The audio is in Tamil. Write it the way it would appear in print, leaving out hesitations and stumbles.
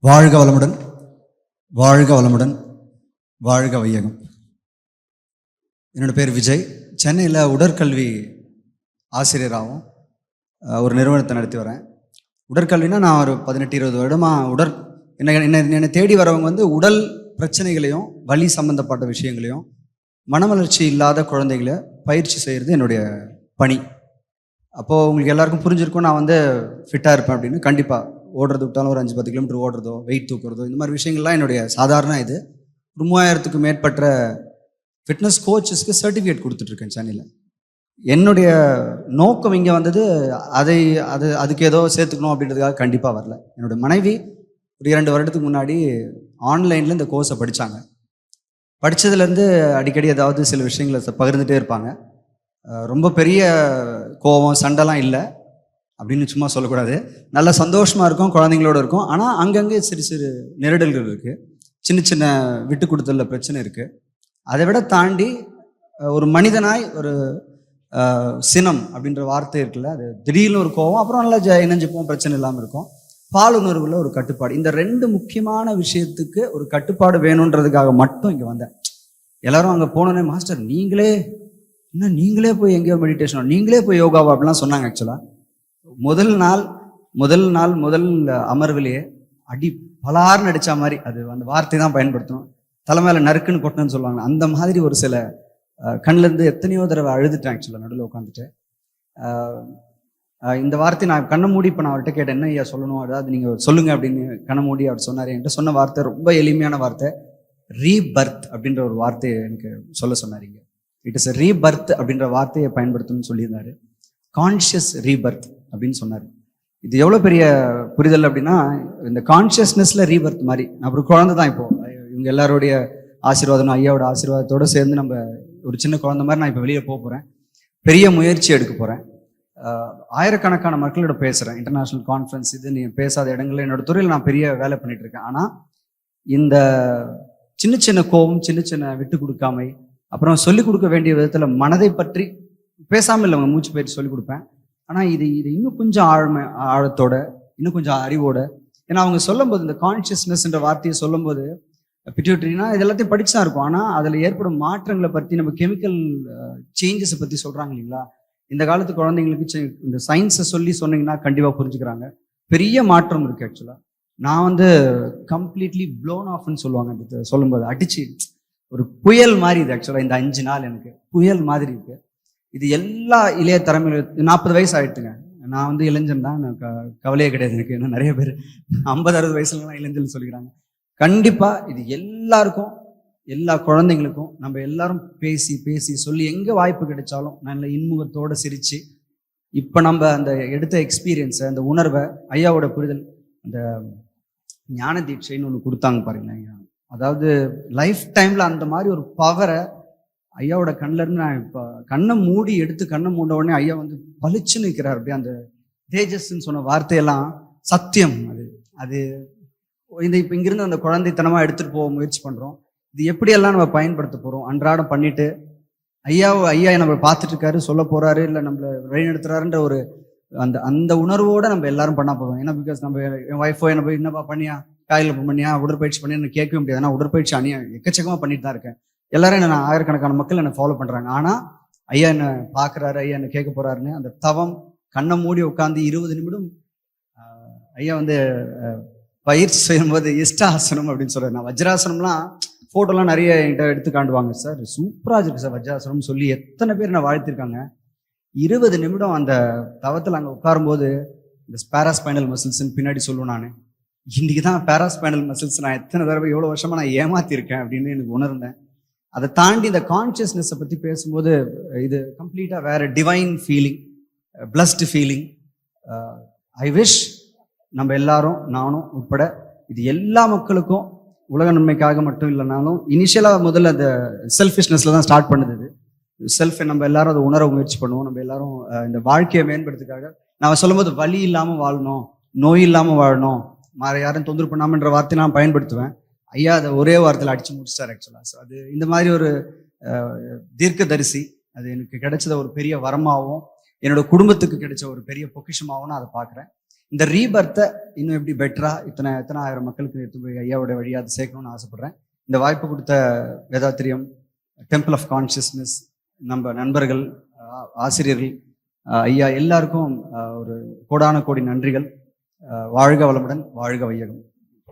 வாழ்க வளமுடன், வாழ்க வளமுடன், வாழ்க வையகம். என்னோடய பேர் விஜய். சென்னையில் உடற்கல்வி ஆசிரியராகவும் ஒரு நிறுவனத்தை நடத்தி வரேன். உடற்கல்வினா நான் ஒரு 18-20 வருடமாக என்னை தேடி வரவங்க உடல் பிரச்சனைகளையும் வலி சம்மந்தப்பட்ட விஷயங்களையும் மனவளர்ச்சி இல்லாத குழந்தைகளை பயிற்சி செய்கிறது என்னுடைய பணி. அப்போது உங்களுக்கு எல்லாருக்கும் புரிஞ்சிருக்கும் நான் ஃபிட்டாக இருப்பேன் அப்படின்னு. கண்டிப்பாக ஓடுறது விட்டாலும் ஒரு 5-10 கிலோமீட்டர் ஓடுறதோ, வெயிட் தூக்குறதோ, இந்த மாதிரி விஷயங்கள்லாம் என்னுடைய சாதாரண இது. ஒரு 3000க்கும் மேற்பட்ட ஃபிட்னஸ் கோச்சஸ்க்கு சர்டிஃபிகேட் கொடுத்துட்ருக்கேன் சென்னையில். என்னுடைய நோக்கம் இங்கே அதுக்கு ஏதோ சேர்த்துக்கணும் அப்படின்றதுக்காக கண்டிப்பாக வரல. என்னுடைய மனைவி ஒரு 2 வருடத்துக்கு முன்னாடி ஆன்லைனில் இந்த கோர்ஸை படித்தாங்க. படித்ததுலேருந்து அடிக்கடி ஏதாவது சில விஷயங்களை பகிர்ந்துகிட்டே இருப்பாங்க. ரொம்ப பெரிய கோபம் சண்டைலாம் இல்லை அப்படின்னு சும்மா சொல்லக்கூடாது. நல்ல சந்தோஷமாக இருக்கும், குழந்தைங்களோடு இருக்கும். ஆனால் அங்கங்கே சிறு சிறு நெருடல்கள் இருக்குது, சின்ன சின்ன விட்டு கொடுத்தல பிரச்சனை இருக்குது. அதை விட தாண்டி ஒரு மனிதனாய் ஒரு சினம் அப்படின்ற வார்த்தை இருக்குல்ல, அது திடீர்னு ஒரு கோவம், அப்புறம் நல்லா இணைஞ்சுப்போம், பிரச்சனை இல்லாமல் இருக்கும். பாலுணர்வுல ஒரு கட்டுப்பாடு, இந்த 2 முக்கியமான விஷயத்துக்கு ஒரு கட்டுப்பாடு வேணுன்றதுக்காக மட்டும் இங்கே வந்தேன். எல்லாரும் அங்கே போனோன்னே, மாஸ்டர் நீங்களே போய் எங்கேயோ மெடிடேஷன், நீங்களே போய் யோகாவா அப்படிலாம் சொன்னாங்க. ஆக்சுவலாக முதல் அமர்விலேயே அடி பலார்னு அடிச்சா மாதிரி, அது அந்த வார்த்தை தான் பயன்படுத்தணும், தலைமையில நறுக்குன்னு கொட்டணும்னு சொல்லுவாங்க. அந்த மாதிரி ஒரு சில கண்ணிலேருந்து எத்தனையோ தடவை அழுதுட்டேன். ஆக்சுவலாக நடுவில் உட்காந்துட்டு இந்த வார்த்தை நான் கண்ணை மூடி, இப்போ நான் அவர்கிட்ட கேட்டேன், என்ன ஐயா சொல்லணும், அதாவது நீங்கள் சொல்லுங்க அப்படின்னு கண்ணை மூடி அவர் சொன்னார். என்கிட்ட சொன்ன வார்த்தை ரொம்ப எளிமையான வார்த்தை, ரீபர்த் அப்படின்ற ஒரு வார்த்தையை எனக்கு சொல்ல சொன்னார். இட் இஸ் ரீபர்த் அப்படின்ற வார்த்தையை பயன்படுத்தணும்னு சொல்லியிருந்தாரு. கான்ஷியஸ் ரீபர்த் அப்படின்னு சொன்னார். இது எவ்வளோ பெரிய புரிதல் அப்படின்னா, இந்த கான்ஷியஸ்னஸில் ரீபர்த் மாதிரி. அப்புறம் குழந்தை தான் இப்போது இவங்க எல்லாருடைய ஆசீர்வாதம், ஐயாவோட ஆசீர்வாதத்தோடு சேர்ந்து நம்ம ஒரு சின்ன குழந்தை மாதிரி நான் இப்போ வெளியே போக போகிறேன், பெரிய முயற்சி எடுக்க போகிறேன். ஆயிரக்கணக்கான மக்களோட பேசுகிறேன், இன்டர்நேஷ்னல் கான்ஃபரன்ஸ், இது நீ பேசாத இடங்கள்ல என்னோட துறையில் நான் பெரிய வேலை பண்ணிட்டு இருக்கேன். ஆனால் இந்த சின்ன சின்ன கோபம், சின்ன சின்ன விட்டு கொடுக்காமை, அப்புறம் சொல்லிக் கொடுக்க வேண்டிய விதத்தில் மனதை பற்றி பேசாமல் இல்லை, மூச்சு பயிற்சி சொல்லிக் கொடுப்பேன். ஆனால் இது இன்னும் கொஞ்சம் ஆழத்தோட, இன்னும் கொஞ்சம் அறிவோட. ஏன்னா அவங்க சொல்லும்போது, இந்த கான்ஷியஸ்னஸ்ன்ற வார்த்தையை சொல்லும்போது, பிட்யூட்டரினா இது எல்லாத்தையும் படிச்சு தான் இருக்கும், ஆனால் அதில் ஏற்படும் மாற்றங்களை பற்றி, நம்ம கெமிக்கல் சேஞ்சஸை பற்றி சொல்கிறாங்க இல்லைங்களா. இந்த காலத்து குழந்தைங்களுக்கு இந்த சயின்ஸை சொன்னீங்கன்னா கண்டிப்பாக புரிஞ்சுக்கிறாங்க. பெரிய மாற்றம் இருக்குது. ஆக்சுவலாக நான் கம்ப்ளீட்லி ப்ளோன் ஆஃப்னு சொல்லுவாங்க சொல்லும்போது, அடிச்சு ஒரு புயல் மாதிரி இது. ஆக்சுவலாக இந்த 5 நாள் எனக்கு புயல் மாதிரி இருக்கு. இது எல்லா இளைய தலைமையில் 40 வயசு ஆகிட்டுங்க. நான் இளைஞன் தான், கவலையே கிடையாது எனக்கு. ஏன்னா நிறைய பேர் 50-60 வயசுலலாம் இளைஞர்கள் சொல்லிக்கிறாங்க. கண்டிப்பாக இது எல்லாருக்கும், எல்லா குழந்தைங்களுக்கும் நம்ம எல்லாரும் பேசி பேசி சொல்லி, எங்கே வாய்ப்பு கிடைச்சாலும் நல்ல இன்முகத்தோடு சிரித்து, இப்போ நம்ம அந்த எடுத்த எக்ஸ்பீரியன்ஸை, அந்த உணர்வை, ஐயாவோட புரிதல், அந்த ஞான தீட்சைன்னு ஒன்று கொடுத்தாங்க பாருங்களேன் ஐயா. அதாவது லைஃப் டைமில் அந்த மாதிரி ஒரு பவரை ஐயாவோட கண்ணிலேருந்து நான் இப்போ கண்ணை மூடி எடுத்து கண்ணை மூட உடனே ஐயா பளிச்சுன்னு நிற்கிறார். அப்படியே அந்த தேஜஸ்ன்னு சொன்ன வார்த்தையெல்லாம் சத்தியம். அது இப்போ இங்கிருந்து அந்த குழந்தைத்தனமாக எடுத்துகிட்டு போக முயற்சி பண்ணுறோம். இது எப்படியெல்லாம் நம்ம பயன்படுத்த போகிறோம், அன்றாடம் பண்ணிட்டு ஐயா நம்மளை பார்த்துட்டு இருக்காரு, சொல்ல போகிறாரு, இல்லை நம்மளை வழிநடத்துறாருன்ற ஒரு அந்த உணர்வோடு நம்ம எல்லாரும் பண்ணால் போதும். ஏன்னா பிகாஸ் நம்ம என் ஒய்ஃபோ என்ன போய் என்னப்பா பண்ணியா, காலையில் பண்ணியா, உடற்பயிற்சி பண்ணியா கேட்கவே முடியாது. ஆனால் உடற்பயிற்சி எக்கச்சக்கமாக பண்ணிட்டு தான் இருக்கேன். எல்லாரும் என்ன, ஆயிரக்கணக்கான மக்கள் என்னை ஃபாலோ பண்ணுறாங்க. ஆனால் ஐயா என்னை பார்க்குறாரு, ஐயா என்னை கேட்க போகிறாருன்னு அந்த தவம், கண்ணை மூடி உட்காந்து 20 நிமிடம் ஐயா பயிற்சி செய்யும்போது இஷ்டாசனம் அப்படின்னு சொல்கிறார். நான் வஜ்ராசனம்லாம் ஃபோட்டோலாம் நிறைய என்கிட்ட எடுத்து காண்டுவாங்க. சார் சூப்பராக இருக்கு சார் வஜ்ராசனம் சொல்லி எத்தனை பேர் என்னை வாழ்த்திருக்காங்க. 20 நிமிடம் அந்த தவத்தில் அங்கே உட்காரும்போது இந்த பேராஸ்பைனல் மசில்ஸ்ன்னு பின்னாடி சொல்லுவேன். நான் இன்னைக்கு தான் பேராஸ்பைனல் மசில்ஸ் நான் எத்தனை தடவை எவ்வளோ வருஷமாக நான் ஏமாத்திருக்கேன் அப்படின்னு எனக்கு உணர்ந்தேன். அதை தாண்டி இந்த கான்ஷியஸ்னஸை பற்றி பேசும்போது இது கம்ப்ளீட்டாக வேறு divine feeling, blessed feeling. I wish நம்ம எல்லாரும், நானும் உட்பட, இது எல்லா மக்களுக்கும் உலக நன்மைக்காக மட்டும் இல்லைனாலும், இனிஷியலாக முதல்ல அந்த செல்ஃபிஷ்னஸில் தான் ஸ்டார்ட் பண்ணுது. செல்ஃபை நம்ம எல்லாரும் அதை உணர முயற்சி பண்ணுவோம். நம்ம எல்லாரும் இந்த வாழ்க்கையை மேம்படுறதுக்காக நான் சொல்லும்போது வலி இல்லாமல் வாழணும், நோய் இல்லாமல் வாழணும், யாரும் தொந்தரவு பண்ணாமன்ற வார்த்தை நான் பயன்படுத்துவேன். ஐயா அதை ஒரே வாரத்தில் அடிச்சு முடிச்சிட்டார். ஆக்சுவலாக ஸோ அது இந்த மாதிரி ஒரு தீர்க்க தரிசி, அது எனக்கு கிடைச்சத ஒரு பெரிய வரமாகவும், என்னோட குடும்பத்துக்கு கிடைச்ச ஒரு பெரிய பொக்கிஷமாகவும் நான் அதை பார்க்குறேன். இந்த ரீபர்த்தை இன்னும் எப்படி பெட்டரா எத்தனை ஆயிரம் மக்களுக்கு எடுத்து போய் ஐயாவோட வழியாக அதை சேர்க்கணும்னு ஆசைப்படுறேன். இந்த வாய்ப்பு கொடுத்த வேதாத்திரியம், டெம்பிள் ஆஃப் கான்ஷியஸ்னஸ், நம்ம நண்பர்கள், ஆசிரியர்கள், ஐயா எல்லாருக்கும் ஒரு கோடான கோடி நன்றிகள். வாழ்க வளமுடன், வாழ்க வையகம்.